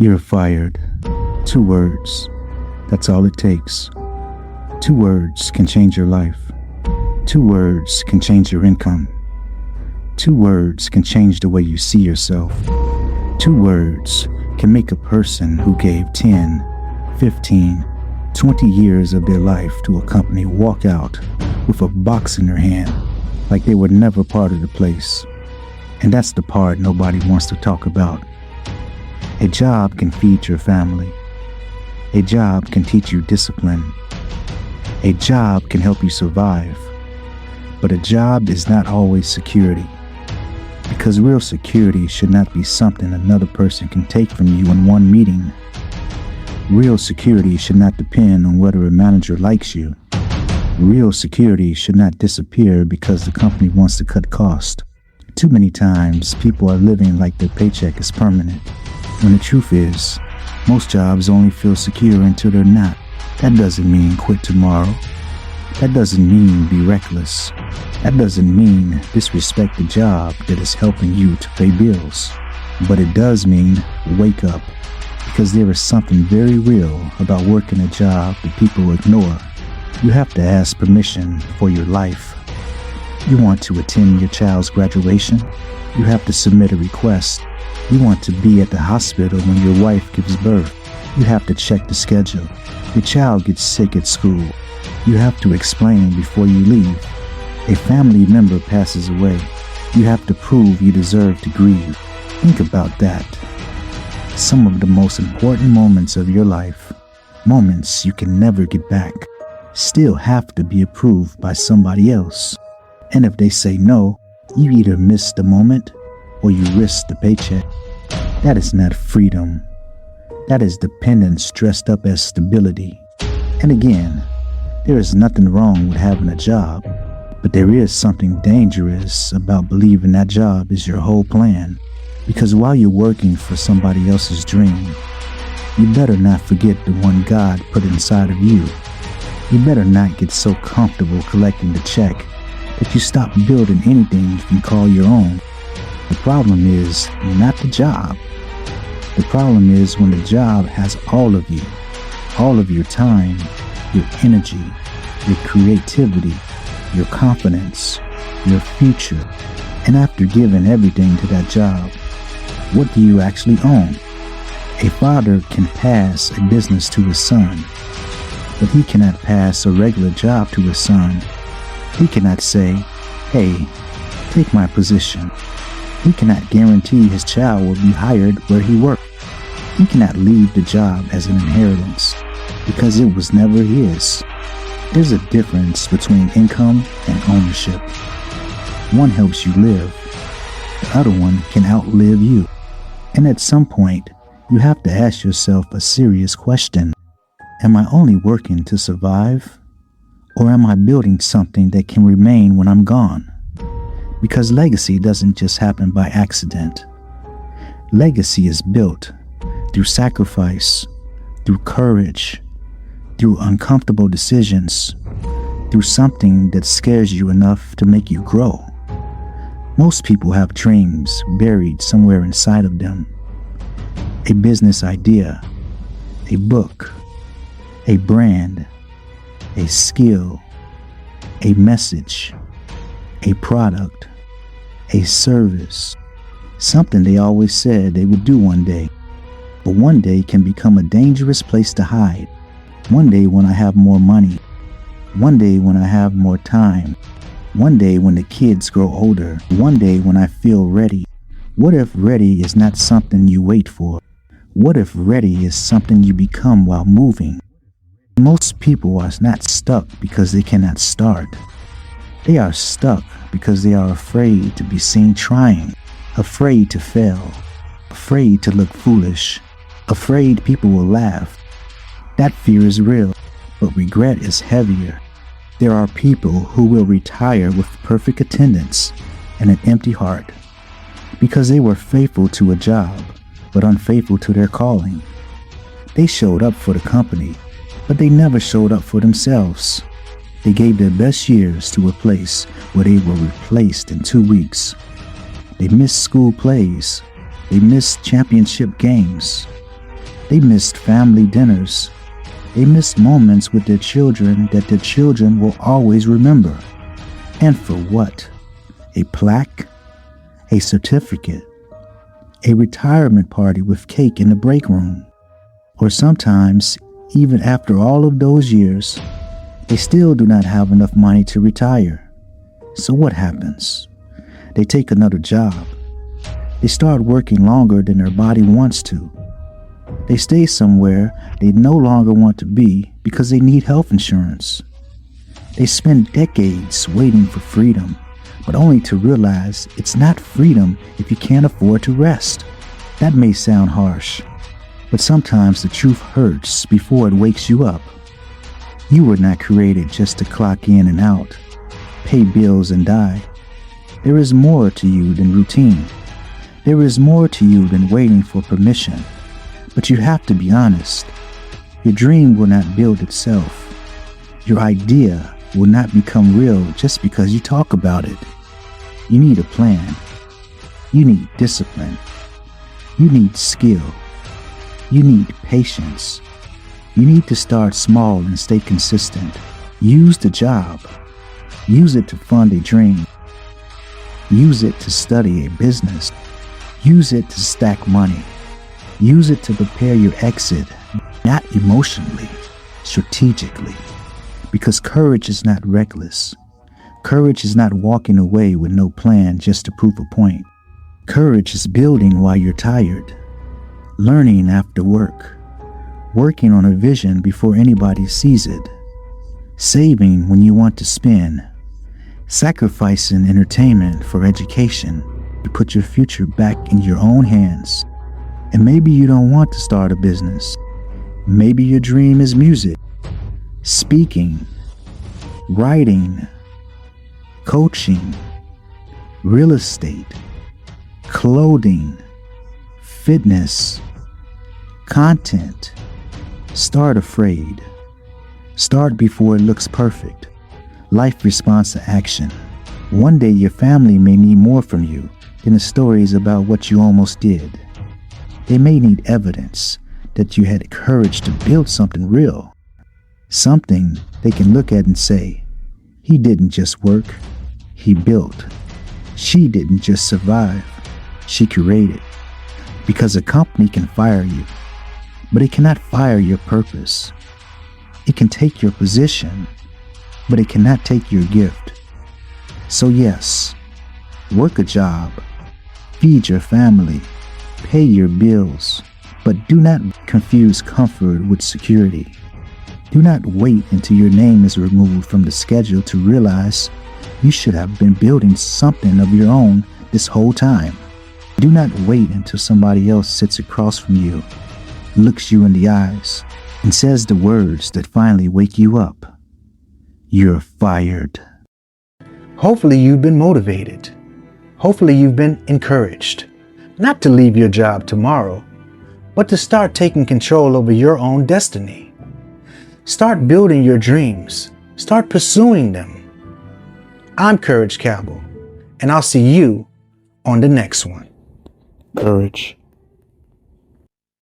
You're fired. 2 words. That's all it takes. 2 words can change your life. 2 words can change your income. 2 words can change the way you see yourself. 2 words can make a person who gave 10, 15, 20 years of their life to a company walk out with a box in their hand like they were never part of the place. And that's the part nobody wants to talk about. A job can feed your family. A job can teach you discipline. A job can help you survive. But a job is not always security. Because real security should not be something another person can take from you in one meeting. Real security should not depend on whether a manager likes you. Real security should not disappear because the company wants to cut costs. Too many times, people are living like their paycheck is permanent, when the truth is, most jobs only feel secure until they're not. That doesn't mean quit tomorrow. That doesn't mean be reckless. That doesn't mean disrespect the job that is helping you to pay bills. But it does mean wake up, because there is something very real about working a job that people ignore. You have to ask permission for your life. You want to attend your child's graduation? You have to submit a request. You want to be at the hospital when your wife gives birth. You have to check the schedule. Your child gets sick at school. You have to explain before you leave. A family member passes away. You have to prove you deserve to grieve. Think about that. Some of the most important moments of your life, moments you can never get back, still have to be approved by somebody else. And if they say no, you either miss the moment or you risk the paycheck. That is not freedom. That is dependence dressed up as stability. And again, there is nothing wrong with having a job, but there is something dangerous about believing that job is your whole plan. Because while you're working for somebody else's dream, you better not forget the one God put inside of you. You better not get so comfortable collecting the check that you stop building anything you can call your own. The problem is not the job. The problem is when the job has all of you, all of your time, your energy, your creativity, your confidence, your future. And after giving everything to that job, what do you actually own? A father can pass a business to his son, but he cannot pass a regular job to his son. He cannot say, hey, take my position. He cannot guarantee his child will be hired where he worked. He cannot leave the job as an inheritance because it was never his. There's a difference between income and ownership. One helps you live. The other one can outlive you. And at some point, you have to ask yourself a serious question. Am I only working to survive? Or am I building something that can remain when I'm gone? Because legacy doesn't just happen by accident. Legacy is built through sacrifice, through courage, through uncomfortable decisions, through something that scares you enough to make you grow. Most people have dreams buried somewhere inside of them. A business idea, a book, a brand, a skill, a message, a product, a service, something they always said they would do one day. But one day can become a dangerous place to hide. One day when I have more money. One day when I have more time. One day when the kids grow older. One day when I feel ready. What if ready is not something you wait for? What if ready is something you become while moving? Most people are not stuck because they cannot start. They are stuck because they are afraid to be seen trying, afraid to fail, afraid to look foolish, afraid people will laugh. That fear is real, but regret is heavier. There are people who will retire with perfect attendance and an empty heart because they were faithful to a job, but unfaithful to their calling. They showed up for the company, but they never showed up for themselves. They gave their best years to a place where they were replaced in 2 weeks. They missed school plays. They missed championship games. They missed family dinners. They missed moments with their children that their children will always remember. And for what? A plaque? A certificate? A retirement party with cake in the break room? Or sometimes, even after all of those years, they still do not have enough money to retire. So what happens? They take another job. They start working longer than their body wants to. They stay somewhere they no longer want to be because they need health insurance. They spend decades waiting for freedom, but only to realize it's not freedom if you can't afford to rest. That may sound harsh, but sometimes the truth hurts before it wakes you up. You were not created just to clock in and out, pay bills and die. There is more to you than routine. There is more to you than waiting for permission. But you have to be honest. Your dream will not build itself. Your idea will not become real just because you talk about it. You need a plan. You need discipline. You need skill. You need patience. You need to start small and stay consistent. Use the job. Use it to fund a dream. Use it to study a business. Use it to stack money. Use it to prepare your exit, not emotionally, strategically. Because courage is not reckless. Courage is not walking away with no plan just to prove a point. Courage is building while you're tired, learning after work, working on a vision before anybody sees it, saving when you want to spend, sacrificing entertainment for education to put your future back in your own hands. And maybe you don't want to start a business. Maybe your dream is music, speaking, writing, coaching, real estate, clothing, fitness, content. Start afraid. Start before it looks perfect. Life responds to action. One day your family may need more from you than the stories about what you almost did. They may need evidence that you had courage to build something real. Something they can look at and say, he didn't just work, he built. She didn't just survive, she created. Because a company can fire you, but it cannot fire your purpose. It can take your position, but it cannot take your gift. So yes, work a job, feed your family, pay your bills, but do not confuse comfort with security. Do not wait until your name is removed from the schedule to realize you should have been building something of your own this whole time. Do not wait until somebody else sits across from you, looks you in the eyes, and says the words that finally wake you up. You're fired. Hopefully you've been motivated. Hopefully you've been encouraged. Not to leave your job tomorrow, but to start taking control over your own destiny. Start building your dreams. Start pursuing them. I'm Cabell, and I'll see you on the next one. Courage.